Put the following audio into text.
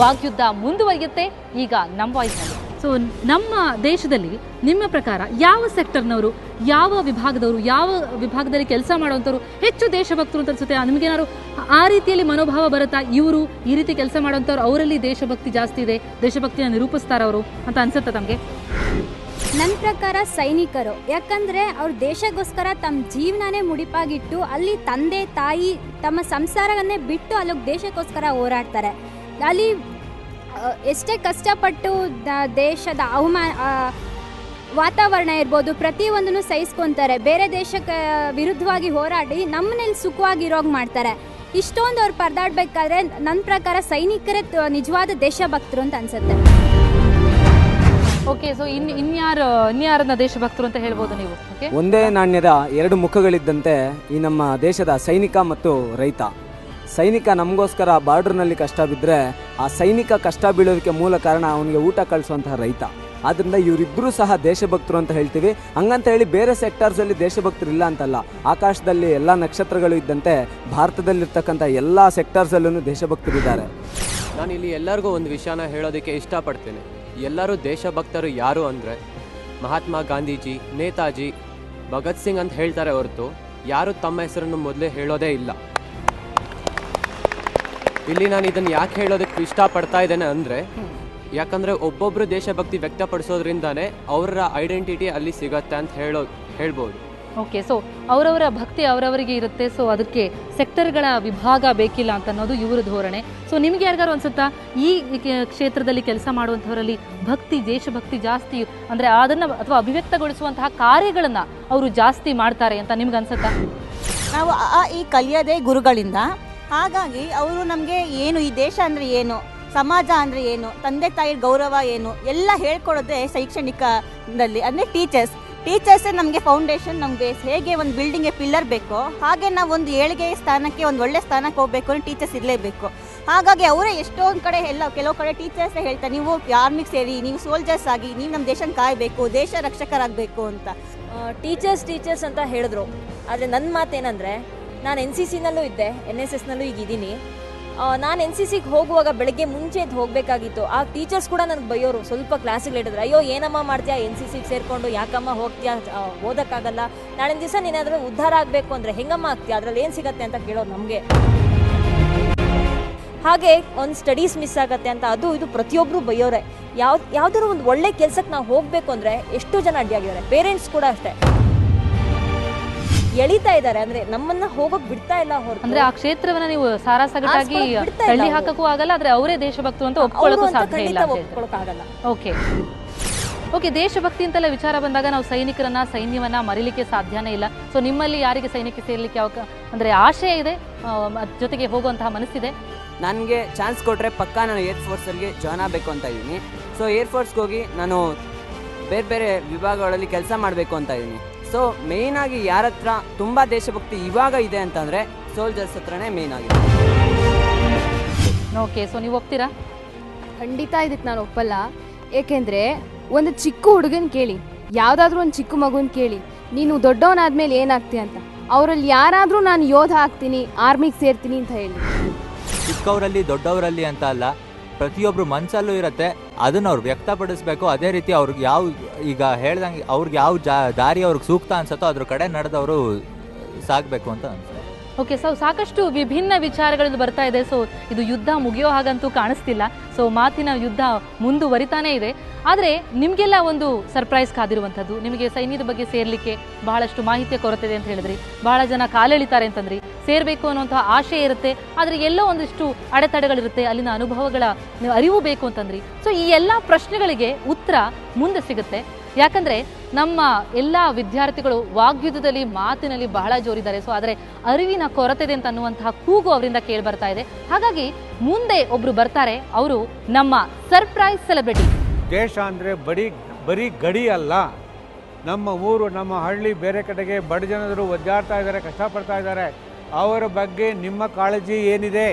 ವಾಗ್ಯುದ್ಧ ಮುಂದುವರಿಯುತ್ತೆ ಈಗ ನಮ್ಮ ವಾಯ್ಸ್ನಲ್ಲಿ. ಸೊ ನಮ್ಮ ದೇಶದಲ್ಲಿ ನಿಮ್ಮ ಪ್ರಕಾರ ಯಾವ ಸೆಕ್ಟರ್ನವರು, ಯಾವ ವಿಭಾಗದವರು, ಯಾವ ವಿಭಾಗದಲ್ಲಿ ಕೆಲಸ ಮಾಡುವಂಥವ್ರು ಹೆಚ್ಚು ದೇಶಭಕ್ತರು ಅಂತ ಅನ್ಸುತ್ತೆ? ನಿಮಗೇನಾದ್ರು ಆ ರೀತಿಯಲ್ಲಿ ಮನೋಭಾವ ಬರುತ್ತಾ, ಇವರು ಈ ರೀತಿ ಕೆಲಸ ಮಾಡುವಂಥವ್ರು ಅವರಲ್ಲಿ ದೇಶಭಕ್ತಿ ಜಾಸ್ತಿ ಇದೆ, ದೇಶಭಕ್ತಿನ ನಿರೂಪಿಸ್ತಾರವರು ಅಂತ ಅನ್ಸುತ್ತಾ ತಮಗೆ? ನನ್ನ ಪ್ರಕಾರ ಸೈನಿಕರು, ಯಾಕಂದರೆ ಅವ್ರ ದೇಶಕ್ಕೋಸ್ಕರ ತಮ್ಮ ಜೀವನನೇ ಮುಡಿಪಾಗಿಟ್ಟು ಅಲ್ಲಿ ತಂದೆ ತಾಯಿ ತಮ್ಮ ಸಂಸಾರವನ್ನೇ ಬಿಟ್ಟು ಅಲ್ಲಿಗೆ ದೇಶಕ್ಕೋಸ್ಕರ ಹೋರಾಡ್ತಾರೆ. ಅಲ್ಲಿ ಎಷ್ಟೇ ಕಷ್ಟಪಟ್ಟು ದೇಶದ ವಾತಾವರಣ ಇರ್ಬೋದು ಪ್ರತಿಯೊಂದನ್ನು ಸಹಿಸ್ಕೊತಾರೆ. ಬೇರೆ ದೇಶಕ್ಕೆ ವಿರುದ್ಧವಾಗಿ ಹೋರಾಡಿ ನಮ್ಮನೇಲಿ ಸುಖವಾಗಿರೋಗಿ ಮಾಡ್ತಾರೆ. ಇಷ್ಟೊಂದು ಅವ್ರು ಪರದಾಡಬೇಕಾದ್ರೆ ನನ್ನ ಪ್ರಕಾರ ಸೈನಿಕರೇ ನಿಜವಾದ ದೇಶಭಕ್ತರು ಅಂತ ಅನ್ಸುತ್ತೆ. ಓಕೆ, ಸೊ ಇನ್ಯಾರನ್ನ ದೇಶಭಕ್ತರು ಅಂತ ಹೇಳ್ಬೋದು ನೀವು? ಒಂದೇ ನಾಣ್ಯದ ಎರಡು ಮುಖಗಳಿದ್ದಂತೆ ಈ ನಮ್ಮ ದೇಶದ ಸೈನಿಕ ಮತ್ತು ರೈತ. ಸೈನಿಕ ನಮಗೋಸ್ಕರ ಬಾರ್ಡರ್ನಲ್ಲಿ ಕಷ್ಟ ಬಿದ್ದರೆ ಆ ಸೈನಿಕ ಕಷ್ಟ ಬೀಳೋದಕ್ಕೆ ಮೂಲ ಕಾರಣ ಅವನಿಗೆ ಊಟ ಕಳಿಸುವಂತಹ ರೈತ. ಆದ್ದರಿಂದ ಇವರಿಬ್ಬರೂ ಸಹ ದೇಶಭಕ್ತರು ಅಂತ ಹೇಳ್ತೀವಿ. ಹಂಗಂತ ಹೇಳಿ ಬೇರೆ ಸೆಕ್ಟರ್ಸಲ್ಲಿ ದೇಶಭಕ್ತರು ಇಲ್ಲ ಅಂತಲ್ಲ. ಆಕಾಶದಲ್ಲಿ ಎಲ್ಲ ನಕ್ಷತ್ರಗಳು ಇದ್ದಂತೆ ಭಾರತದಲ್ಲಿರ್ತಕ್ಕಂಥ ಎಲ್ಲ ಸೆಕ್ಟರ್ಸಲ್ಲೂ ದೇಶಭಕ್ತರಿದ್ದಾರೆ. ನಾನಿಲ್ಲಿ ಎಲ್ಲರಿಗೂ ಒಂದು ವಿಷಯನ ಹೇಳೋದಕ್ಕೆ ಇಷ್ಟಪಡ್ತೇನೆ. ಎಲ್ಲರೂ ದೇಶಭಕ್ತರು ಯಾರು ಅಂದರೆ ಮಹಾತ್ಮ ಗಾಂಧೀಜಿ, ನೇತಾಜಿ, ಭಗತ್ ಸಿಂಗ್ ಅಂತ ಹೇಳ್ತಾರೆ ಹೊರತು ಯಾರು ತಮ್ಮ ಹೆಸರನ್ನು ಮೊದಲೇ ಹೇಳೋದೇ ಇಲ್ಲ. ಇಲ್ಲಿ ನಾನು ಇದನ್ನು ಯಾಕೆ ಹೇಳೋದಕ್ಕೆ ಇಷ್ಟಪಡ್ತಾ ಇದ್ದೇನೆ ಅಂದರೆ, ಯಾಕಂದರೆ ಒಬ್ಬೊಬ್ಬರು ದೇಶಭಕ್ತಿ ವ್ಯಕ್ತಪಡಿಸೋದ್ರಿಂದಾನೇ ಅವರ ಐಡೆಂಟಿಟಿ ಅಲ್ಲಿ ಸಿಗತ್ತೆ ಅಂತ ಹೇಳ್ಬೋದು. ಓಕೆ, ಸೊ ಅವರವರ ಭಕ್ತಿ ಅವರವರಿಗೆ ಇರುತ್ತೆ. ಸೊ ಅದಕ್ಕೆ ಸೆಕ್ಟರ್ಗಳ ವಿಭಾಗ ಬೇಕಿಲ್ಲ ಅಂತ ಅನ್ನೋದು ಇವರ ಧೋರಣೆ. ಸೊ ನಿಮ್ಗೆ ಯಾರಿಗಾರು ಅನ್ಸುತ್ತಾ ಈ ಕ್ಷೇತ್ರದಲ್ಲಿ ಕೆಲಸ ಮಾಡುವಂಥವರಲ್ಲಿ ಭಕ್ತಿ, ದೇಶಭಕ್ತಿ ಜಾಸ್ತಿ ಅಂದರೆ ಅದನ್ನು ಅಥವಾ ಅಭಿವ್ಯಕ್ತಗೊಳಿಸುವಂತಹ ಕಾರ್ಯಗಳನ್ನು ಅವರು ಜಾಸ್ತಿ ಮಾಡ್ತಾರೆ ಅಂತ ನಿಮ್ಗೆ ಅನ್ಸುತ್ತಾ? ನಾವು ಈ ಕಲಿಯೋದೇ ಗುರುಗಳಿಂದ. ಹಾಗಾಗಿ ಅವರು ನಮಗೆ ಏನು ಈ ದೇಶ ಅಂದರೆ ಏನು, ಸಮಾಜ ಅಂದರೆ ಏನು, ತಂದೆ ತಾಯಿ ಗೌರವ ಏನು ಎಲ್ಲ ಹೇಳ್ಕೊಡೋದೇ ಶೈಕ್ಷಣಿಕದಲ್ಲಿ. ಅಂದರೆ ಟೀಚರ್ಸೇ ನಮಗೆ ಫೌಂಡೇಶನ್, ನಮಗೆ ಹೇಗೆ ಒಂದು ಬಿಲ್ಡಿಂಗ್ಗೆ ಪಿಲ್ಲರ್ ಬೇಕೋ ಹಾಗೆ ನಾವು ಒಂದು ಏಳಿಗೆ ಸ್ಥಾನಕ್ಕೆ, ಒಂದು ಒಳ್ಳೆ ಸ್ಥಾನಕ್ಕೆ ಹೋಗಬೇಕು ಅಂದರೆ ಟೀಚರ್ಸ್ ಇರಲೇಬೇಕು. ಹಾಗಾಗಿ ಅವರೇ ಎಷ್ಟೊಂದು ಕಡೆ ಕೆಲವು ಕಡೆ ಟೀಚರ್ಸೇ ಹೇಳ್ತಾರೆ, ನೀವು ಆರ್ಮಿಗೆ ಸೇರಿ, ನೀವು ಸೋಲ್ಜರ್ಸ್ ಆಗಿ ನೀವು ನಮ್ಮ ದೇಶನ ಕಾಯಬೇಕು, ದೇಶ ರಕ್ಷಕರಾಗಬೇಕು ಅಂತ. ಟೀಚರ್ಸ್ ಅಂತ ಹೇಳಿದ್ರು. ಆದರೆ ನನ್ನ ಮಾತೇನೆಂದರೆ, ನಾನು NCCನಲ್ಲೂ ಇದ್ದೆ, NSSನಲ್ಲೂ ಈಗ ಇದ್ದೀನಿ. ನಾನು NCCಗೆ ಹೋಗುವಾಗ ಬೆಳಗ್ಗೆ ಮುಂಚೆ ಹೋಗಬೇಕಾಗಿತ್ತು. ಆ ಟೀಚರ್ಸ್ ಕೂಡ ನನಗೆ ಬೈಯೋರು, ಸ್ವಲ್ಪ ಕ್ಲಾಸಿಗೆ ಲೇಟ್ ಇದ್ರೆ, ಅಯ್ಯೋ ಏನಮ್ಮ ಮಾಡ್ತೀಯಾ NCCಗೆ ಸೇರಿಕೊಂಡು, ಯಾಕಮ್ಮ ಹೋಗ್ತೀಯಾ, ಓದೋಕ್ಕಾಗಲ್ಲ, ನಾಳಿನ ದಿವಸ ನೀನಾದರೂ ಉದ್ಧಾರ ಆಗಬೇಕು ಅಂದರೆ ಹೆಂಗಮ್ಮ ಆಗ್ತೀಯಾ, ಅದರಲ್ಲಿ ಏನು ಸಿಗತ್ತೆ ಅಂತ ಕೇಳೋರು ನಮಗೆ. ಹಾಗೆ ಒಂದು ಸ್ಟಡೀಸ್ ಮಿಸ್ ಆಗುತ್ತೆ ಅಂತ ಅದು ಇದು ಪ್ರತಿಯೊಬ್ಬರು ಬೈಯೋರೆ. ಯಾವುದಾದ್ರು ಒಂದು ಒಳ್ಳೆ ಕೆಲಸಕ್ಕೆ ನಾವು ಹೋಗಬೇಕು ಅಂದರೆ ಎಷ್ಟು ಜನ ಅಡ್ಡಿಯಾಗಿದ್ದಾರೆ. ಪೇರೆಂಟ್ಸ್ ಕೂಡ ಅಷ್ಟೇ ಎಳಿತಾ ಇದ್ದಾರೆ, ಅಂದ್ರೆ ನಮ್ಮನ್ನ ಹೋಗೋಕ್ ಬಿಡ್ತಾ ಇಲ್ಲ. ಅಂದ್ರೆ ಆ ಕ್ಷೇತ್ರವನ್ನ ನೀವು ಸಾರಾಸಗಟಾಗಿ ತಳ್ಳಿ ಹಾಕಕ್ಕೂ ಆಗಲ್ಲ, ಆದ್ರೆ ಅವರೇ ದೇಶಭಕ್ತರು ಅಂತ ಒಪ್ಕೊಳ್ಳೋಕೆ ಸಾಧ್ಯ ಇಲ್ಲ. ಓಕೆ, ದೇಶಭಕ್ತಿ ಅಂತೆಲ್ಲ ವಿಚಾರ ಬಂದಾಗ ನಾವು ಸೈನ್ಯವನ್ನ ಮರಿಲಿಕ್ಕೆ ಸಾಧ್ಯನೇ ಇಲ್ಲ. ಸೊ ನಿಮ್ಮಲ್ಲಿ ಯಾರಿಗೆ ಸೈನ್ಯಕ್ಕೆ ಸೇರ್ಲಿಕ್ಕೆ ಅಂದ್ರೆ ಆಶಯ ಇದೆ, ಜೊತೆಗೆ ಹೋಗುವಂತಹ ಮನಸ್ಸಿದೆ? ನನಗೆ ಚಾನ್ಸ್ ಕೊಟ್ಟರೆ ಪಕ್ಕಾ ನಾನು ಏರ್ಫೋರ್ಸಲ್ಲಿ ಜಾಯ್ನ್ ಆಗಬೇಕು ಅಂತ ಇದ್ದೀನಿ. ಸೊ ಏರ್ಫೋರ್ಸ್ಗೆ ಹೋಗಿ ನಾನು ಬೇರೆ ಬೇರೆ ವಿಭಾಗಗಳಲ್ಲಿ ಕೆಲಸ ಮಾಡಬೇಕು ಅಂತ ಇದ್ದೀನಿ. ಸೊ ಮೇಯ್ನಾಗಿ ಯಾರ ಹತ್ರ ತುಂಬ ದೇಶಭಕ್ತಿ ಇವಾಗ ಇದೆ ಅಂತಂದರೆ ಸೋಲ್ಜರ್ಸ್ ಹತ್ರನೇ ಮೇಯ್ನ್ ಆಗಿದೆ. ಓಕೆ, ಸೊ ನೀವು ಒಪ್ತೀರಾ? ಖಂಡಿತ ಇದಕ್ಕೆ ನಾನು ಒಪ್ಪಲ್ಲ. ಏಕೆಂದರೆ ಒಂದು ಚಿಕ್ಕ ಹುಡುಗನ ಕೇಳಿ, ಯಾವುದಾದ್ರೂ ಒಂದು ಚಿಕ್ಕ ಮಗುನ ಕೇಳಿ, ನೀನು ದೊಡ್ಡವನಾದ್ಮೇಲೆ ಏನಾಗ್ತೀಯ ಅಂತ, ಅವರಲ್ಲಿ ಯಾರಾದರೂ ನಾನು ಯೋಧ ಆಗ್ತೀನಿ, ಆರ್ಮಿಗೆ ಸೇರ್ತೀನಿ ಅಂತ ಹೇಳಿ. ಚಿಕ್ಕವರಲ್ಲಿ ದೊಡ್ಡವರಲ್ಲಿ ಅಂತ ಅಲ್ಲ, ಪ್ರತಿಯೊಬ್ಬರು ಮನಸ್ಸಲ್ಲೂ ಇರುತ್ತೆ, ಅದನ್ನು ಅವ್ರು ವ್ಯಕ್ತಪಡಿಸ್ಬೇಕು. ಅದೇ ರೀತಿ ಅವ್ರಿಗೆ ಈಗ ಹೇಳ್ದಂಗೆ ಅವ್ರಿಗೆ ಯಾವ ದಾರಿ ಅವ್ರಿಗೆ ಸೂಕ್ತ ಅನ್ಸುತ್ತೋ ಅದ್ರ ಕಡೆ ನಡೆದವರು ಸಾಗಬೇಕು ಅಂತ ಅನ್ಸುತ್ತೆ. ಓಕೆ, ಸೊ ಸಾಕಷ್ಟು ವಿಭಿನ್ನ ವಿಚಾರಗಳು ಬರ್ತಾ ಇದೆ. ಸೊ ಇದು ಯುದ್ಧ ಮುಗಿಯೋ ಹಾಗಂತೂ ಕಾಣಿಸ್ತಿಲ್ಲ. ಸೊ ಮಾತಿನ ಯುದ್ಧ ಮುಂದುವರಿತಾನೇ ಇದೆ. ಆದರೆ ನಿಮಗೆಲ್ಲ ಒಂದು ಸರ್ಪ್ರೈಸ್ ಕಾದಿರುವಂಥದ್ದು, ನಿಮಗೆ ಸೈನ್ಯದ ಬಗ್ಗೆ ಸೇರ್ಲಿಕ್ಕೆ ಬಹಳಷ್ಟು ಮಾಹಿತಿಯ ಕೊರತೆ ಇದೆ ಅಂತ ಹೇಳಿದ್ರಿ, ಬಹಳ ಜನ ಕಾಲೆಳಿತಾರೆ ಅಂತಂದ್ರಿ, ಸೇರಬೇಕು ಅನ್ನುವಂತಹ ಆಶೆ ಇರುತ್ತೆ, ಆದರೆ ಎಲ್ಲೋ ಒಂದಿಷ್ಟು ಅಡೆತಡೆಗಳಿರುತ್ತೆ, ಅಲ್ಲಿನ ಅನುಭವಗಳ ಅರಿವು ಬೇಕು ಅಂತಂದ್ರಿ. ಸೊ ಈ ಎಲ್ಲ ಪ್ರಶ್ನೆಗಳಿಗೆ ಉತ್ತರ ಮುಂದೆ ಸಿಗುತ್ತೆ. ಯಾಕಂದರೆ ನಮ್ಮ ಎಲ್ಲ ವಿದ್ಯಾರ್ಥಿಗಳು ವಾಗ್ಯುದ್ಧದಲ್ಲಿ ಮಾತಿನಲ್ಲಿ ಬಹಳ ಜೋರಿದ್ದಾರೆ. ಸೊ ಆದರೆ ಅರಿವಿನ ಕೊರತೆ ಇದೆ ಅಂತ ಅನ್ನುವಂತಹ ಕೂಗು ಅವರಿಂದ ಕೇಳಿ ಬರ್ತಾ ಇದೆ. ಹಾಗಾಗಿ ಮುಂದೆ ಒಬ್ರು ಬರ್ತಾರೆ, ಅವರು ನಮ್ಮ ಸರ್ಪ್ರೈಸ್ ಸೆಲೆಬ್ರಿಟಿ. ದೇಶ ಅಂದರೆ ಬರೀ ಗಡಿ ಅಲ್ಲ, ನಮ್ಮ ಊರು, ನಮ್ಮ ಹಳ್ಳಿ, ಬೇರೆ ಕಡೆಗೆ ಬಡ ಜನರು ಒದ್ದಾಡ್ತಾ ಇದ್ದಾರೆ, ಕಷ್ಟಪಡ್ತಾ ಇದ್ದಾರೆ. ಅವರ ಬಗ್ಗೆ ನಿಮ್ಮ ಕಾಳಜಿ ಏನಿದೆ?